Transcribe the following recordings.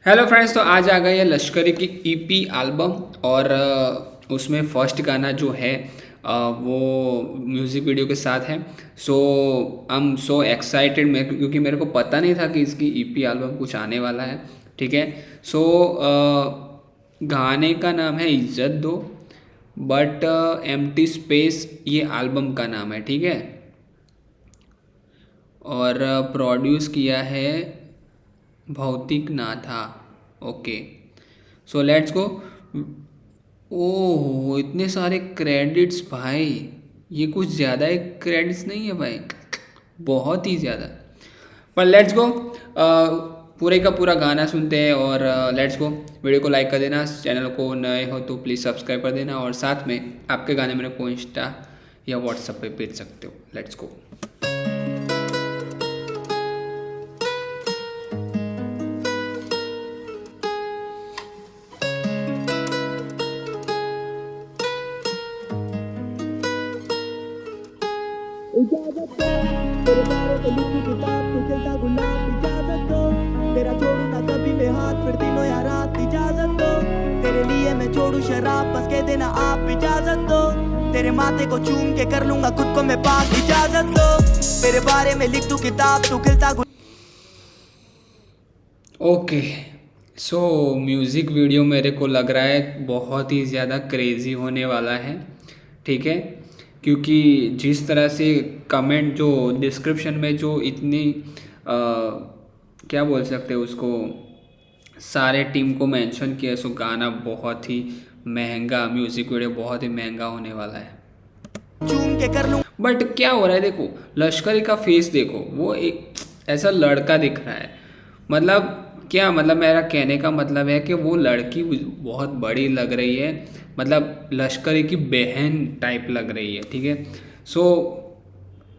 Hello friends, तो आज आ गई है लश्करी की ईपी एल्बम और उसमें फर्स्ट गाना जो है वो म्यूज़िक वीडियो के साथ है। सो आई एम सो एक्साइटेड क्योंकि मेरे को पता नहीं था कि इसकी ईपी एल्बम कुछ आने वाला है। ठीक है। सो गाने का नाम है इज्जत दो, बट एम्प्टी स्पेस ये एल्बम का नाम है। ठीक है। और प्रोड्यूस किया है भौतिक नाथा। Okay, so let's go. ओह, इतने सारे क्रेडिट्स भाई, ये कुछ ज़्यादा ही क्रेडिट्स नहीं है भाई, बहुत ही ज़्यादा। पर लेट्स गो, पूरे का पूरा गाना सुनते हैं और लेट्स गो। वीडियो को लाइक कर देना, चैनल को नए हो तो प्लीज़ सब्सक्राइब कर देना और साथ में आपके गाने मेरे को इंस्टा या व्हाट्सएप पे भेज सकते हो। Let's go. इजाजत दो तेरे बारे में लिखी किताब, तू खिलता गुलाब। इजाजत दो तेरा छोड़ू ना कभी मैं हाथ, फिर दिनों या रात। इजाजत दो तेरे लिए मैं छोड़ू शराब, बस के देना आप। इजाजत दो तेरे माथे को चूम के कर लूंगा खुद को मैं पाक। इजाजत दो तेरे बारे में लिख दूं किताब, तू खिलता ओके, सो म्यूज़िक वीडियो मेरे को लग रहा है बहुत ही ज़्यादा क्रेज़ी होने वाला है। ठीक है, क्योंकि जिस तरह से कमेंट जो डिस्क्रिप्शन में जो इतनी क्या बोल सकते हैं उसको, सारे टीम को मेंशन किया, सो गाना बहुत ही महंगा, म्यूज़िक वीडियो बहुत ही महंगा होने वाला है। चूम के कर लूं। बट क्या हो रहा है, देखो लश्करी का फेस देखो, वो एक ऐसा लड़का दिख रहा है। मतलब क्या मतलब, मेरा कहने का मतलब है कि वो लड़की बहुत बड़ी लग रही है, मतलब लश्करी की बहन टाइप लग रही है। ठीक है। सो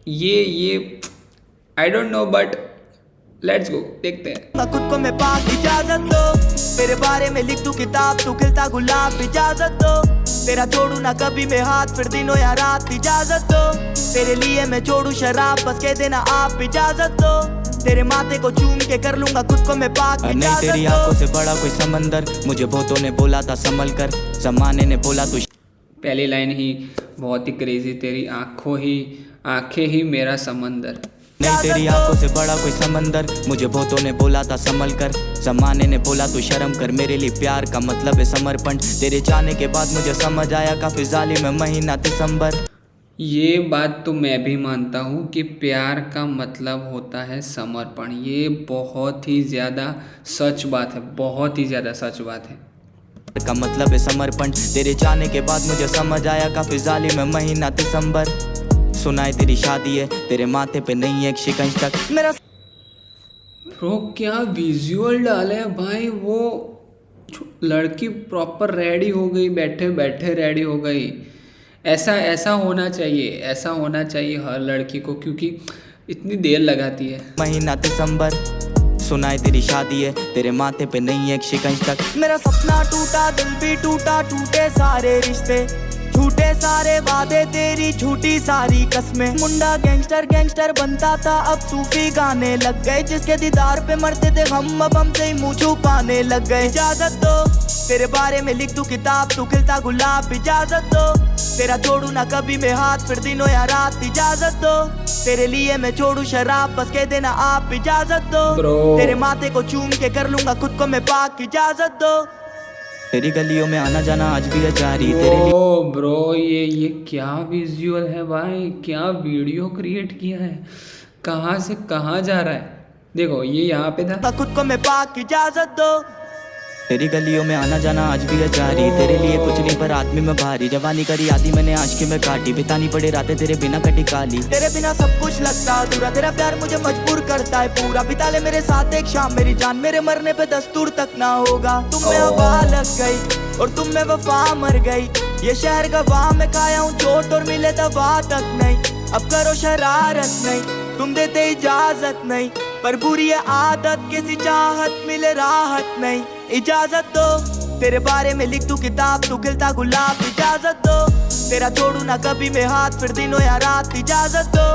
ये I don't know, but let's go, देखते हैं। खुद को मैं पाक। इजाजत दो तेरे बारे में लिख दूं किताब, तू खिलता गुलाब। इजाजत दो तेरा छोड़ू ना कभी मैं हाथ, फिर दिनों या रात। इजाजत दो तेरे लिए मैं छोड़ू शराब, बस के देना आप। इजाजत दो तेरे माथे को चूम के कर लूंगा खुद को मैं पाक। नहीं तेरी आंखों से बड़ा कोई समंदर, मुझे बहुतों ने बोला था संभल कर, जमाने ने बोला तू। पहली लाइन ही बहुत ही क्रेजी, तेरी आंखें ही मेरा समंदर। नहीं तेरी आंखों से बड़ा कोई समंदर, मुझे बहुतों ने बोला था संभल कर, जमाने ने बोला तू शर्म कर। मेरे लिए प्यार का मतलब है समर्पण, तेरे जाने के बाद मुझे समझ आया काफी जालिम है महीना दिसंबर। ये बात तो मैं भी मानता हूँ कि प्यार का मतलब होता है समर्पण। ये बहुत ही ज़्यादा सच बात है, बहुत ही ज़्यादा सच बात है। का मतलब है समर्पण, तेरे जाने के बाद मुझे समझ आया काफी जालिम है महीना दिसंबर। सुनाए तेरी शादी है, तेरे माथे पे नहीं है एक शिकंज तक मेरा। ब्रो क्या विजुअल डाले हैं भाई, वो लड़की प्रॉपर रेडी हो गई, बैठे बैठे रेडी हो गई। ऐसा होना चाहिए, ऐसा होना चाहिए हर लड़की को, क्योंकि इतनी देर लगाती है। महीना दिसंबर, सुनाए तेरी शादी है, तेरे माथे पे नहीं है एक शिकंज तक। मेरा सपना टूटा, दिल भी टूटा, टूटे सारे रिश्ते, झूठे सारे वादे, तेरी झूठी सारी कस्में। मुंडा गैंगस्टर गैंगस्टर बनता था, अब सूफी गाने लग गए। जिसके दीदार पे मरते थे हम, अब हमसे ही मुँह छुपाने लग गए। इजाजत दो तेरे बारे में लिख दूं किताब, तू खिलता गुलाब। इजाजत दो तेरा छोड़ू ना कभी मैं हाथ, फिर दिनों या रात। इजाजत दो तेरे लिए मैं छोड़ू शराब, बस के देना आप। इजाजत दो तेरे माथे को चूम के कर लूंगा खुद को मैं पाक। इजाजत दो तेरी गलियों में आना जाना आज भी है जारी, तेरे लिए। ओ ब्रो, ये क्या विजुअल है भाई, क्या वीडियो क्रिएट किया है, कहाँ से कहाँ जा रहा है। देखो ये यहाँ पे था, खुद को मैं पाक। इजाजत दो तेरी गलियों में आना जाना आज भी है जारी, तेरे लिए कुछ नहीं पर आदमी में भारी। जवानी करी आदि मैंने आज की में काटी, बितानी पड़े रातें तेरे बिना कटी काली। तेरे बिना सब कुछ लगता अधूरा, तेरा प्यार मुझे मजबूर करता है पूरा। बिता ले मेरे साथ एक शाम मेरी जान, मेरे मरने पे दस्तूर तक ना होगा। तुम में हवा लग गई और तुम में वफा मर गई। ये शहर गवाह में खाया हूँ चोट और मिले दवा तक नहीं। अब करो शरारत नहीं, तुम देते इजाजत नहीं, पर बुरी है आदत, किसी चाहत मिले राहत नहीं। इजाजत दो तेरे बारे में लिख दूं किताब, तू खिलता गुलाब। इजाजत दो तेरा छोड़ू ना कभी मैं हाथ, फिर दिनों या रात। इजाजत दो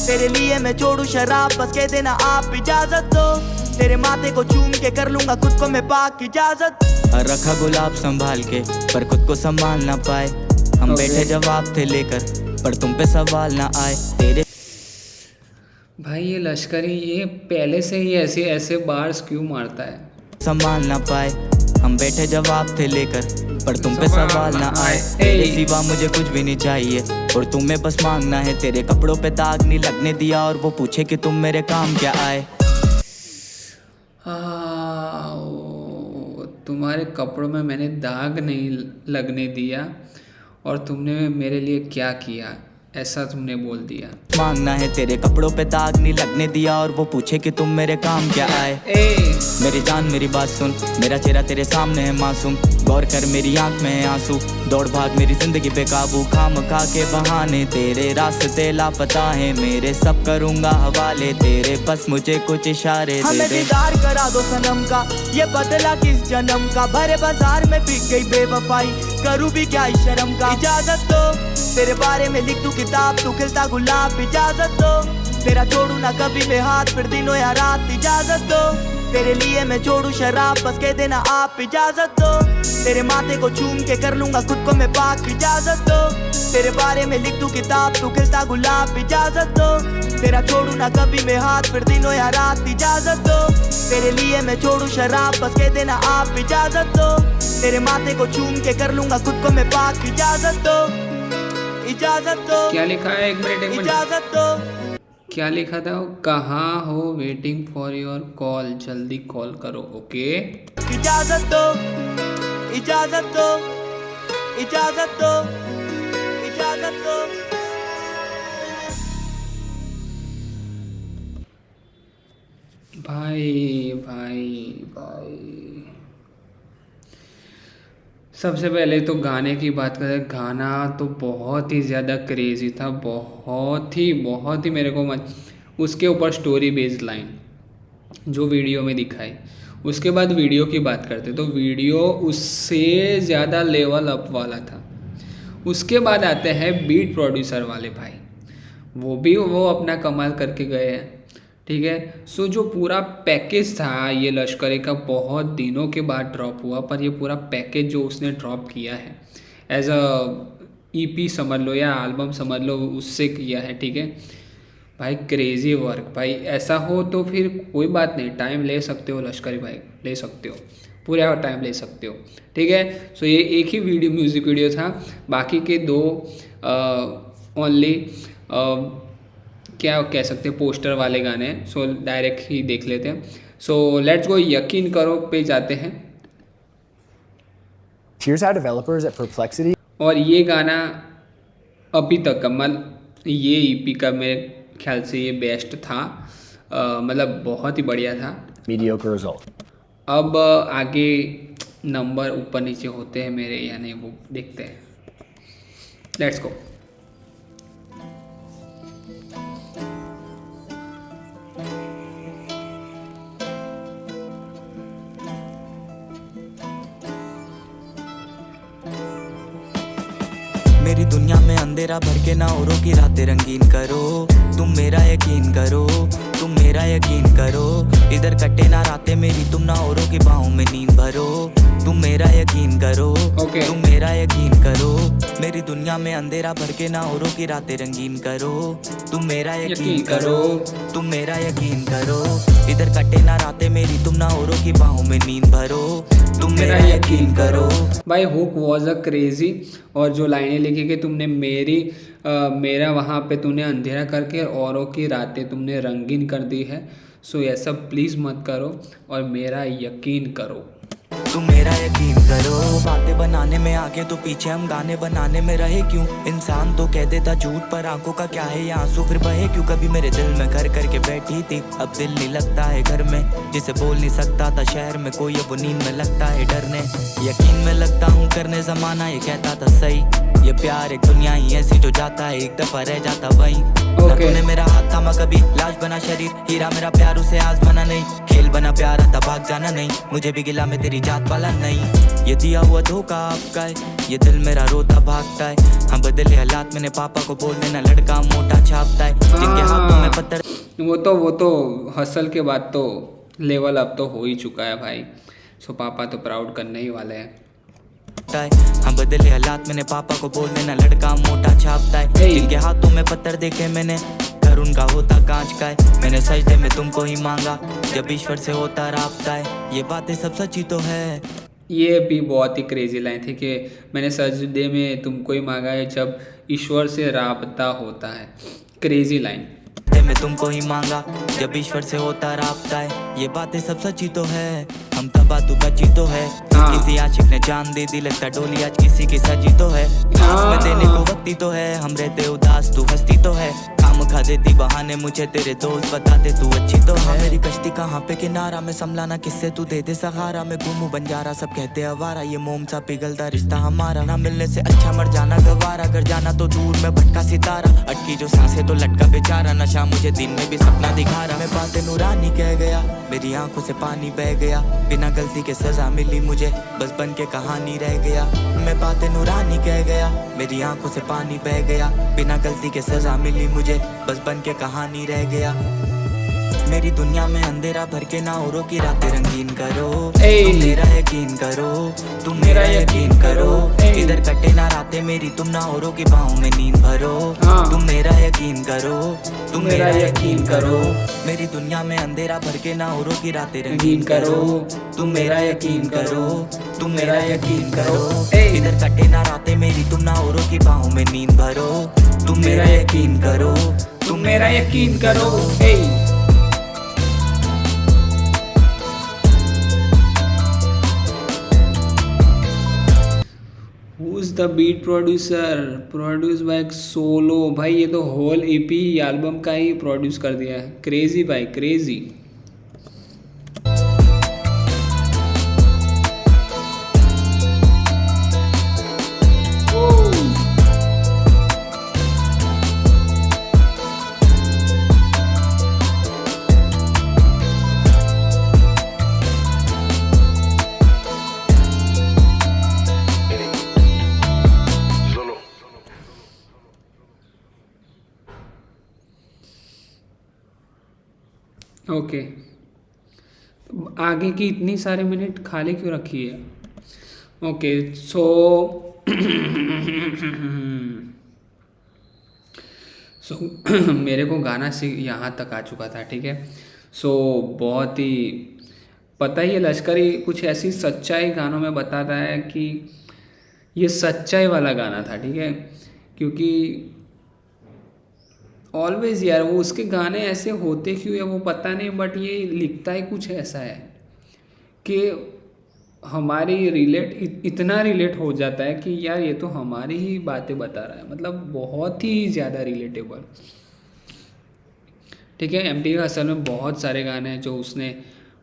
तेरे लिए मैं छोड़ू शराब, बस के देना आप। इजाजत दो तेरे माथे को चूम के कर लूंगा खुद को मैं पाक इजाजत। रखा गुलाब संभाल के पर खुद को संभाल ना पाए, हम बैठे जवाब थे लेकर पर तुम पे सवाल ना आए। तेरे भाई ये लश्करी ये पहले से ही ऐसे ऐसे बार्स क्यों मारता है? संभाल ना पाए, हम बैठे जवाब थे लेकर पर तुम पे सवाल ना आए। तेरे सिवा मुझे कुछ भी नहीं चाहिए और तुम्हें बस मांगना है। तेरे कपड़ों पे दाग नहीं लगने दिया और वो पूछे कि तुम मेरे काम क्या आए। तुम्हारे कपड़ों में मैंने दाग नहीं लगने दिया और तुमने मेरे लिए क्या किया, ऐसा तुमने बोल दिया। मांगना है तेरे कपड़ों पे दाग नहीं लगने दिया और वो पूछे कि तुम मेरे काम क्या आए। मेरी जान मेरी बात सुन, मेरा चेहरा तेरे सामने है मासूम, गौर कर मेरी आंख में है आंसू। दौड़ भाग मेरी जिंदगी पे काबू, खाम खा के बहाने तेरे रास्ते लापता है मेरे, सब करूंगा हवाले तेरे, बस मुझे कुछ इशारे दे हमें दे। दीदार करा दो सनम का, ये बदला किस जन्म का, भरे बाजार में बिक गई बेवफाई, करूँ भी क्या इस शर्म का। इजाजत दो तेरे बारे में लिख दूं किताब, तू खिलता गुलाब। इजाजत दो तेरा छोड़ू ना कभी मैं हाथ, फिर दिन हो या रात। इजाजत दो तेरे लिए मैं छोड़ू शराब, बस कह देना आप। इजाजत दो तेरे माथे को चूम के कर लूंगा खुद को मैं पाक। इजाजत दो तेरे बारे में लिख दूं किताब, तू खिलता गुलाब। इजाजत दो तेरा छोड़ू ना कभी मैं हाथ, फिर दिन हो या रात। इजाजत दो तेरे लिए मैं छोड़ू शराब, बस कह देना आप। इजाजत दो तेरे माथे को चूम के कर लूंगा खुद को मैं पाक। इजाजत दो इजाजत दो। क्या लिखा है? एक मिनट इजाजत दो। क्या लिखा था? कहाँ हो? वेटिंग फॉर योर कॉल, जल्दी कॉल करो। ओके इजाजत दो इजाजत दो इजाजत दो इजाजत दो। भाई भाई भाई, सबसे पहले तो गाने की बात करें, गाना तो बहुत ही ज़्यादा क्रेज़ी था, बहुत ही मेरे को उसके ऊपर स्टोरी बेस्ड लाइन जो वीडियो में दिखाई। उसके बाद वीडियो की बात करते तो वीडियो उससे ज़्यादा लेवल अप वाला था। उसके बाद आते हैं बीट प्रोड्यूसर वाले भाई, वो अपना कमाल करके गए हैं, ठीक है। सो जो पूरा पैकेज था ये लश्करी का बहुत दिनों के बाद ड्रॉप हुआ, पर ये पूरा पैकेज जो उसने ड्रॉप किया है एज अ ईपी समझ लो या एल्बम समझ लो, उससे किया है, ठीक है भाई। क्रेज़ी वर्क भाई। ऐसा हो तो फिर कोई बात नहीं, टाइम ले सकते हो लश्करी भाई, ले सकते हो, पूरा टाइम ले सकते हो, ठीक है। सो ये एक ही वीडियो म्यूज़िक वीडियो था, बाकी के दो ओनली क्या कह सकते हैं पोस्टर वाले गाने हैं। सो डायरेक्ट ही देख लेते हैं। सो लेट्स गो यकीन करो पे जाते हैं। Here's how developers at Perplexity और ये गाना अभी तक ये ईपी का मेरे ख्याल से ये बेस्ट था, मतलब बहुत ही बढ़िया था। mediocre result. अब आगे नंबर ऊपर नीचे होते हैं मेरे या नहीं वो देखते हैं। Let's go. मेरी दुनिया में अंधेरा भर के ना औरों की रातें रंगीन करो, तुम मेरा यकीन करो, तुम मेरा यकीन करो। इधर कटे ना रातें मेरी, तुम ना औरों की बाहों में नींद भरो, तुम मेरा यकीन करो, तुम मेरा यकीन करो। मेरी दुनिया में अंधेरा भर के ना औरों की रातें रंगीन करो, तुम मेरा यकीन करो, तुम मेरा यकीन करो। इधर कटे ना रातें मेरी, तुम ना औरों की बाहों में नींद भरो, तुम मेरा यकीन करो। भाई हुक वॉज अ क्रेजी, और जो लाइनें लिखी कि तुमने मेरा वहाँ पे तूने अंधेरा करके औरों की रातें तुमने रंगीन कर दी है। सो ये सब प्लीज़ मत करो और मेरा यकीन करो, तुम मेरा यकीन करो। बातें बनाने में आगे तो पीछे हम गाने बनाने में रहे क्यों। इंसान तो कह देता झूठ, पर आंखों का क्या है ये आंसू फिर बहे क्यों। कभी मेरे दिल में घर करके बैठी थी, अब दिल नहीं लगता है घर में। जिसे बोल नहीं सकता था शहर में कोई, अब नींद में लगता है डरने। यकीन में लगता हूँ करने, जमाना ये कहता था सही। ये प्यार एक दुनिया ही ऐसी जो जाता है एक दफा रह जाता वहीं। ना तूने मेरा हाथ थामा कभी, लाश बना शरीर, हीरा मेरा प्यार उसे आजमाना नहीं। खेल बना प्यार आता भाग जाना नहीं, मुझे भी गिला में तेरी जात वाला नहीं। ये दिया हुआ धोखा आपका है, ये दिल मेरा रोता भागता है। हाँ बदले हालात, मैंने पापा को बोल देना लड़का मोटा छापता है। जिनके हाथों में पत्थर, वो तो हसल के बाद तो लेवल अप तो हो ही चुका है भाई। सो पापा तो प्राउड करने ही वाले हैं। हम बदले हालात, मैंने पापा को बोल देना लड़का मोटा छापता है। जिनके हाथों में पत्थर देखे मैंने, घर उनका होता कांच का है। मैंने सजदे में तुमको ही मांगा, जब ईश्वर से होता राब्ता है। ये बातें सब सच्ची तो है। ये भी बहुत ही क्रेजी लाइन थी कि मैंने सजदे में तुमको ही मांगा है, जब ईश्वर से राब्ता होता है। Crazy line. मैं तुमको ही मांगा, जब ईश्वर से होता राब्ता है। ये बातें सब सच्ची तो है, हम तबा तू बची तो है। किसी आशिक ने जान दे दी, लगता डोली आज किसी की सजी तो है। में देने को वक्ती तो है, हम रहते उदास तू हंसती तो है। काम खा देती बहाने मुझे तेरे दोस्त बताते तू अच्छी तो है। मेरी कश्ती कहाँ पे किनारा में संभलाना किससे तू दे दे सहारा। मैं घूमू बंजारा सब कहते अवारा, ये मोम सा पिघलता रिश्ता हमारा। ना मिलने से अच्छा मर जाना गवारा, कर जाना तो दूर में भटका सितारा। अटकी जो सांसें तो लटका बेचारा, नशा मुझे दिन में भी सपना दिखा रहा। मैं बातें नूरानी कह गया, मेरी आंखों से पानी बह गया। बिना गलती के सजा मिली मुझे, बस बन के कहानी रह गया। मैं बातें नूरानी कह गया, मेरी आंखों से पानी बह गया। बिना गलती के सजा मिली मुझे, बस बन के कहानी रह गया। मेरी दुनिया में अंधेरा भर के ना औरों की रातें रंगीन करो। तुम मेरा यकीन करो, तुम मेरा यकीन करो। इधर कटे ना रातें मेरी, तुम ना औरों की बाहों में नींद भरो। तुम मेरा यकीन करो, तुम मेरा यकीन करो। मेरी दुनिया में अंधेरा भर के ना औरों की रातें रंगीन करो। तुम मेरा यकीन करो, तुम मेरा यकीन करो। इधर कटे ना रातें मेरी, तुम ना औरों की बाहों में नींद भरो। तुम मेरा यकीन करो, तुम मेरा यकीन करो। Who's the beat producer? Produced by solo. भाई ये तो होल EP एल्बम का ही प्रोड्यूस कर दिया है। क्रेजी भाई, क्रेजी। ओके, आगे की इतनी सारे मिनट खाली क्यों रखी है? ओके सो मेरे को गाना से यहाँ तक आ चुका था, ठीक है। सो बहुत ही पता ही है, लश्करी कुछ ऐसी सच्चाई गानों में बताता है कि ये सच्चाई वाला गाना था, ठीक है। क्योंकि ऑलवेज यार वो उसके गाने ऐसे होते क्यों है वो पता नहीं, बट ये लिखता ही कुछ ऐसा है कि हमारी इतना रिलेट हो जाता है कि यार ये तो हमारी ही बातें बता रहा है। मतलब बहुत ही ज़्यादा रिलेटेबल, ठीक है। एमटी हसल में बहुत सारे गाने हैं जो उसने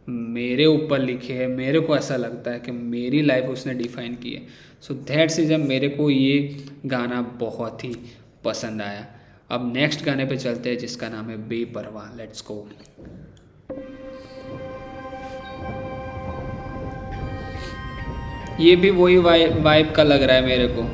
मेरे ऊपर लिखे हैं। मेरे को ऐसा लगता है कि मेरी लाइफ उसने डिफाइन की है। सो दैट्स इज मेरे को ये गाना बहुत ही पसंद आया। अब नेक्स्ट गाने पे चलते हैं जिसका नाम है बेपरवाह। Let's go. ये भी वही वाइब का लग रहा है मेरे को।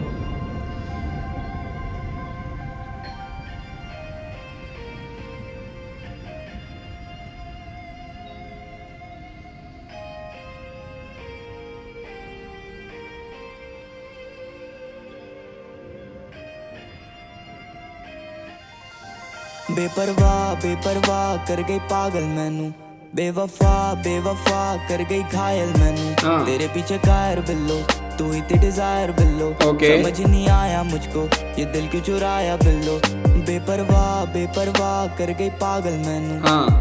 बेपरवाह बेपरवाह कर गई पागल मैनू, बेवफा बेवफा कर गई घायल मैनू। तेरे पीछे कायर बिल्लो, तू ही ते डिजायर बिल्लो। समझ नहीं आया मुझको ये दिल क्यों चुराया बिल्लो। बेपरवाह बेपरवाह कर गई पागल मैनू,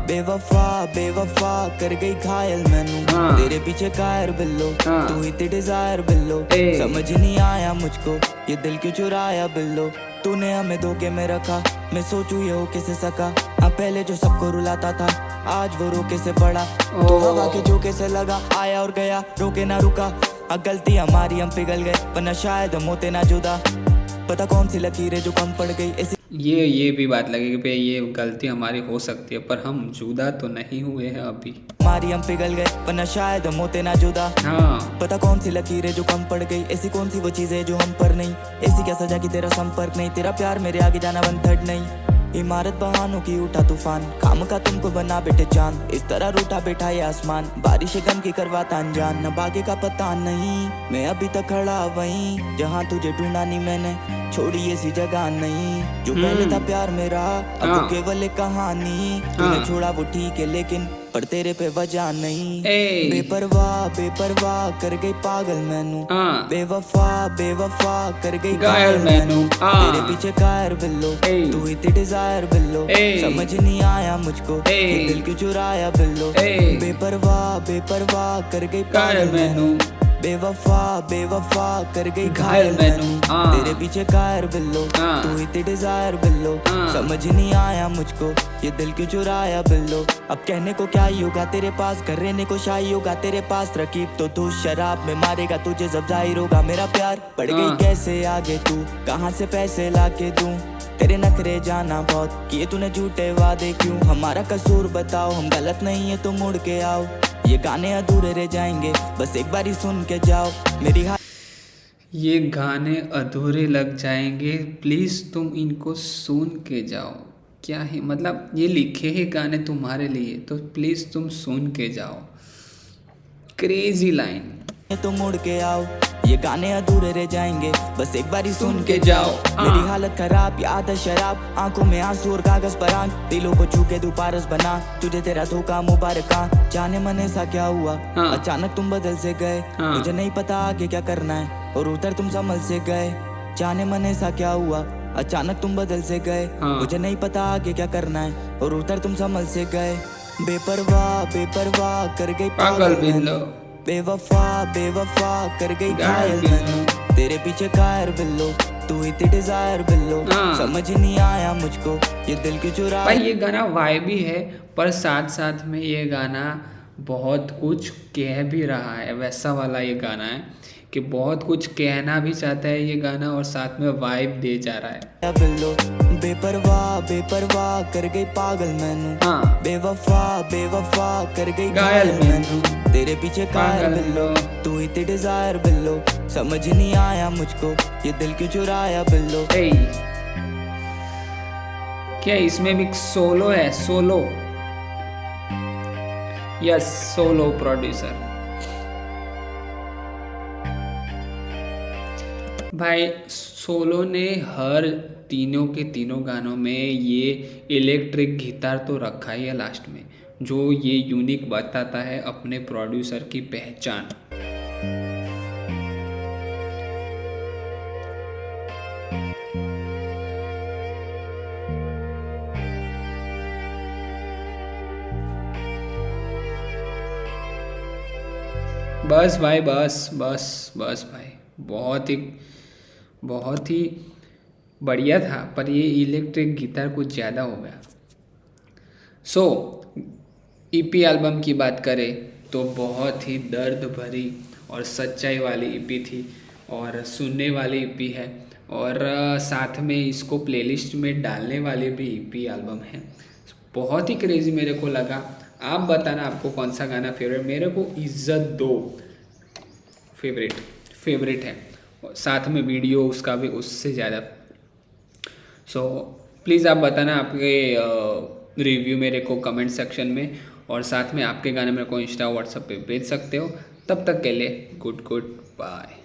बेवफा बेवफा कर गई घायल मैनू। तेरे पीछे कायर बिल्लो, तू ही ते डिजायर बिल्लो। समझ नहीं आया मुझको ये दिल क्यों चुराया बिल्लो। तूने हमें धोखे में रखा, मैं सोचूं ये हो कैसे सका। हाँ पहले जो सबको रुलाता था, आज वो रोके से पड़ा। तो हवा के झोंके से लगा, आया और गया रोके ना रुका। गलती हमारी हम पिघल गए, वरना शायद हम होते ना जुदा। पता कौन सी लकीरें जो कम पड़ गई ऐसी। ये भी बात लगी कि ये गलती हमारी हो सकती है, पर हम जुदा तो नहीं हुए हैं अभी। हमारी हम पिघल गए, वरना शायद हम होते ना जुदा। पता कौन सी लकीरें जो कम पड़ गई, ऐसी कौन सी वो चीजें जो हम पर नहीं। ऐसी क्या सजा की तेरा संपर्क नहीं, तेरा प्यार मेरे आगे जाना वन थर्ड नहीं। इमारत बहानों की उठा तूफान, खाम का तुमको बना बेटे चांद, इस तरह रूठा बैठा ये आसमान, बारिश गम की करवाता अनजान, न बागे का पता नहीं, मैं अभी तक खड़ा वहीं जहाँ तुझे ढूंढा नहीं मैंने, छोड़ी ऐसी जगह नहीं, जो पहले था प्यार मेरा अब वो केवल एक कहानी, तूने छोड़ा वो ठीक है लेकिन पर तेरे पे वजह नहीं, बेपरवाह बेपरवाह कर गई पागल मैनू, बेवफा बेवफा कर गई घायल मैनू, तेरे पीछे कायर बिल्लो, तू ही थी डिजायर बिल्लो, समझ नहीं आया मुझको ये दिल क्यों चुराया बिल्लो, बेपरवाह बेपरवाह कर गई पागल मैनू, बेवफा बेवफा कर गई घायल मैनू, तेरे पीछे कायर बिल्लो, तू ही थी डिजायर बिल्लो, समझ नहीं आया मुझको ये दिल क्यों चुराया बिल्लो, अब कहने को क्या ही होगा तेरे पास, घर रहने को शाही होगा तेरे पास, रकीब तो तू शराब में मारेगा तुझे जब जाहिर होगा मेरा प्यार, पड़ गई कैसे आगे तू, कहाँ से पैसे लाके दूं, तेरे नखरे जाना बहुत किए तूने झूठे वादे क्यों, हमारा कसूर बताओ हम गलत नहीं है तो मुड़ के आओ, ये गाने अधूरे रह जाएंगे बस एक बारी सुन के जाओ मेरी ये गाने अधूरे लग जाएंगे प्लीज़ तुम इनको सुन के जाओ, क्या है मतलब ये लिखे हैं गाने तुम्हारे लिए तो प्लीज़ तुम सुन के जाओ, क्रेजी लाइन, तो मुड़ के आओ ये गाने अधूरे रह जाएंगे बस एक बारी सुन के जाओ, मेरी हालत खराब या आदत शराब, आंखों में आंसू और कागज पर आंख, दिलों को छू के तू पारस बना, तुझे तेरा धोखा मुबारक, जाने मन ऐसा क्या हुआ अचानक तुम बदल से गए, मुझे नहीं पता आगे क्या करना है और उधर तुम संभल से गए, जाने मन ऐसा क्या हुआ अचानक तुम बदल से गए, मुझे नहीं पता आगे क्या करना है और उधर तुम संभल से गए, बेपरवाह बेपरवाह कर गई पागल बिल्लो, बेवफा बेवफा कर गई घायल मैनू, तेरे पीछे कायर बिल्लो, तू ही थी डिजायर बिल्लो, समझ नहीं आया मुझको ये दिल क्यों चुराया। भाई ये गाना वाइबी है पर साथ साथ में ये गाना बहुत कुछ कह भी रहा है, वैसा वाला ये गाना है कि बहुत कुछ कहना भी चाहता है ये गाना और साथ में वाइब दे जा रहा है। बिल्लो बेपरवाह बेपरवाह कर गई पागल मैनू, बेवफा बेवफा कर गई घायल मैनू, तेरे पीछे कायर बिल्लो, तू ही थी डिजायर बिल्लो, समझ नहीं आया मुझको ये दिल क्यों चुराया बिल्लो। क्या इसमें भी सोलो है? सोलो, यस सोलो प्रोड्यूसर भाई, सोलो ने हर तीनों के तीनों गानों में ये इलेक्ट्रिक गिटार तो रखा ही है लास्ट में, जो ये यूनिक बताता है अपने प्रोड्यूसर की पहचान। बस भाई बस बस बस भाई, बहुत ही बढ़िया था पर ये इलेक्ट्रिक गिटार कुछ ज़्यादा हो गया। सो ईपी एल्बम की बात करें तो बहुत ही दर्द भरी और सच्चाई वाली ईपी थी और सुनने वाली ईपी है और साथ में इसको प्लेलिस्ट में डालने वाली भी ईपी एल्बम है। बहुत ही क्रेजी मेरे को लगा। आप बताना आपको कौन सा गाना फेवरेट। मेरे को इज़्ज़त दो फेवरेट है, साथ में वीडियो उसका भी उससे ज़्यादा। सो प्लीज़ आप बताना आपके रिव्यू मेरे को कमेंट सेक्शन में और साथ में आपके गाने मेरे को इंस्टा व्हाट्सएप पे भेज सकते हो। तब तक के लिए गुड बाय।